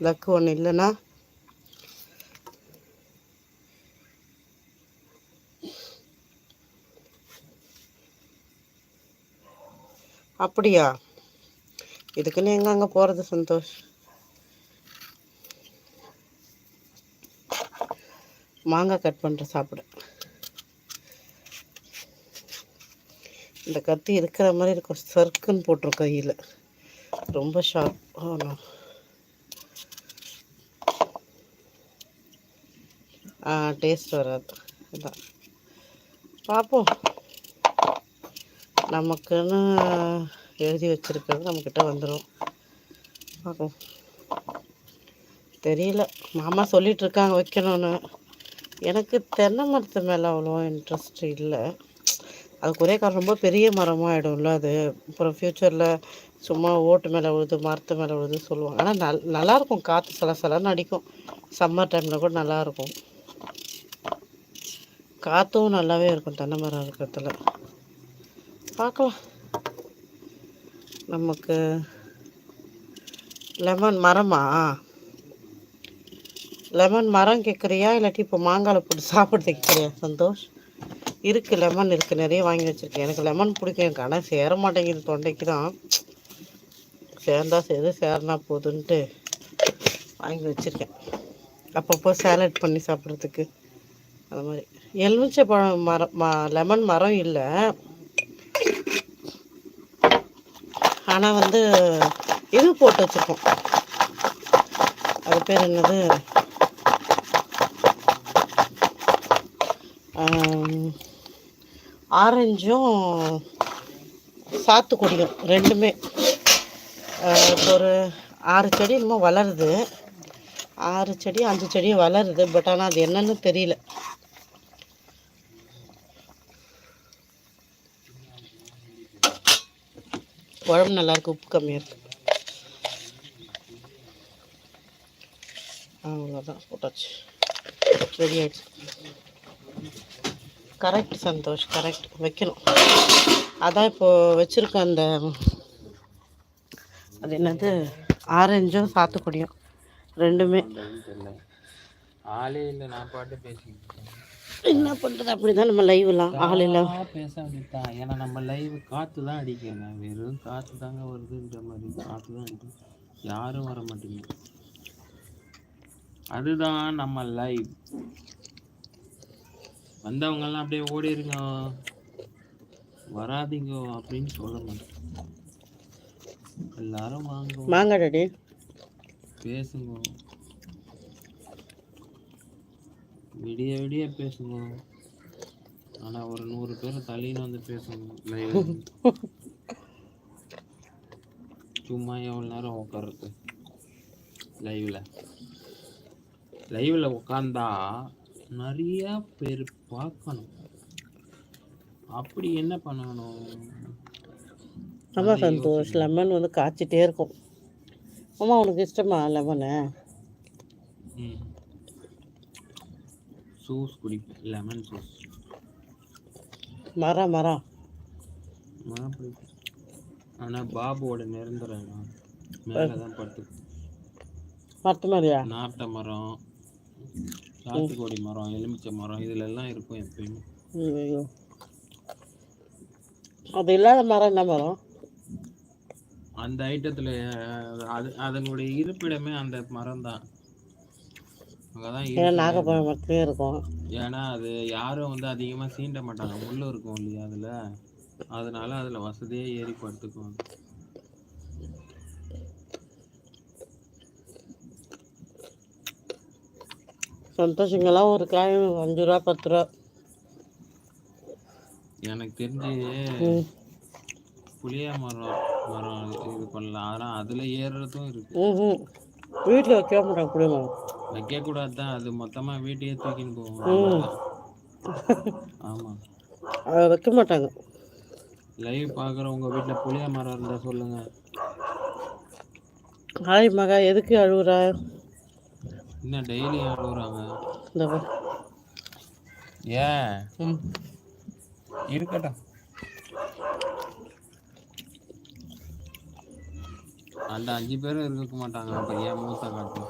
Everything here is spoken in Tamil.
லக்கு ஒன்று இல்லைன்னா அப்படியா? இதுக்குன்னு எங்கே அங்கே போகிறது சந்தோஷ்? மாங்காய் கட் பண்ணுற சாப்பிட இந்த கத்தி இருக்கிற மாதிரி இருக்கும், சர்க்குன்னு போட்டிரும் கையில், ரொம்ப ஷார்ப். டேஸ்ட் வராது. அதான் பார்ப்போம். நமக்குன்னு எழுதி வச்சுருக்கிறது நம்மக்கிட்ட வந்துடும். பார்ப்போம். தெரியல, மாமா சொல்லிகிட்ருக்காங்க வைக்கணும்னு. எனக்கு தென்னை மரத்து மேலே அவ்வளோ இன்ட்ரெஸ்ட் இல்லை. அதுக்கு ஒரே காரணம், ரொம்ப பெரிய மரமாக ஆகிடும்ல அது. அப்புறம் ஃப்யூச்சரில் சும்மா ஓட்டு மேலே விழுது, மரத்து மேலே விழுது சொல்லுவாங்க. ஆனால் நல்லாயிருக்கும், காற்று சலசலன்னு அடிக்கும். சம்மர் டைமில் கூட நல்லாயிருக்கும், காற்றும் நல்லாவே இருக்கும் தென்னை மரம் இருக்கிறதுல. பார்க்கலாம். நமக்கு லெமன் மரமா? லெமன் மரம் கேட்குறியா இல்லாட்டி இப்போ மாங்காயில் போட்டு சாப்பிட்டு கேட்குறியா சந்தோஷ்? இருக்குது, லெமன் இருக்குது, நிறைய வாங்கி வச்சுருக்கேன். எனக்கு லெமன் பிடிக்கும், எனக்கு ஆனால் சேர மாட்டேங்குது தொண்டைக்கு தான். சேர்ந்தா சேரு, சேரனா போதுன்ட்டு வாங்கி வச்சுருக்கேன், அப்பப்போ சேலட் பண்ணி சாப்பிட்றதுக்கு. அது மாதிரி எலுமிச்சை பழம் மரம், லெமன் மரம் இல்லை. ஆனால் வந்து இது போட்டு வச்சுருக்கோம், அது பேர் என்னது, ஆரஞ்சும் சாத்துக்குடியும் ரெண்டுமே. ஒரு 6 செடி என்னமோ வளருது, 6 செடி 5 செடி வளருது. பட் ஆனால் அது என்னன்னு தெரியல. குழம்பு நல்லாயிருக்கு, உப்பு கம்மியாக இருக்குது. அவ்வளோதான், போட்டாச்சு, ரெடி ஆகிடுச்சு. கரெக்ட் சந்தோஷ், கரெக்ட், வைக்கணும். அதான் இப்போது வச்சுருக்கேன். அந்த அது என்னது, ஆரஞ்சும் சாத்துக்குடியும் ரெண்டுமே. ஆளே இல்லை, நான் பாட்டு பேசிக்கிட்டேன். என்ன பண்ணுறது, அப்படி தான் நம்ம லைவ்லாம் ஆள் இல்லை பேச வேண்டியதான். ஏன்னா நம்ம லைவ் காற்று தான் அடிக்கணும், வெறும் காற்று தாங்க வருதுன்ற மாதிரி காற்று தான் அடிக்கும், யாரும் வர மாட்டேங்க. அதுதான் நம்ம லைவ். வந்தவங்கெல்லாம் அப்படியே ஓடிருங்க, வராதிங்க அப்படின்னு சொல்ல மாட்டேன். எல்லாரும் வாங்க, மாங்காய் டாடி பேசுங்க, விடிய விடிய பேசுங்க. ஆனால் ஒரு 100 பேர் தள்ளின்னு வந்து பேசுங்க லைவ். சும்மா எவ்வளோ நேரம் உட்காருது லைவில் உட்காந்தா நிறைய பேர் பார்க்கணும். அப்படி என்ன பண்ணணும்? ஆமா சந்தோஷ், லெமன் வந்து காய்ச்சிட்டே இருக்கும். அம்மா உனக்கு இஷ்டமா லெமனு? ஜூஸ் குடிப்பேன், லெமன் ஜூஸ். மரம் பிடிக்கும். ஆனால் பாபுவோட நிரந்தர இடம் மேலே தான் படுத்து. மரத்து மாதிரியா? நாட்டை மரம், சாத்துக்குடி மரம், எலுமிச்சை மரம், இதுல எல்லாம் இருக்கும் எப்பயுமே. அது இல்லாத மரம் என்ன மரம்? அந்த ஐட்டத்துல அதனுடைய இருப்பிடமே அந்த மரம் தான். அங்கதான் நாகப்பழம் மரத்துலயே இருக்கும். ஏன்னா அது யாரும் வந்து அதிகமா சீண்ட மாட்டாங்க, முள்ளு இருக்கும் இல்லையா அதுல, அதனால அதுல வசதியே ஏறி படுத்துக்கும். சந்தோஷங்கள்லாம் ஒரு காய் 5 ரூபா 10 ரூபா. எனக்கு தெரிஞ்சு புளிய மரம் இது பண்ணலாம், ஆனால் அதில் ஏறுறதும் இருக்கு. வீட்டில் வைக்க மாட்டாங்க புளிய மரம், வைக்கக்கூடாது தான், அது மொத்தமாக வீட்டையே தூக்கின்னு போவோம். ஆமாம், அதை வைக்க மாட்டாங்க. லைவ் பார்க்குறவங்க வீட்டில் புளிய மரம் இருந்தால் சொல்லுங்கள். ஹாய் மகா, எதுக்கு அழுகுறா? இன்னும் டெய்லி அழுகுறாங்க. ஏன் இருக்கட்டும், அந்த 5 பேரும் இருக்க மாட்டாங்க. அப்போ ஏன் மூத்த காட்டும்?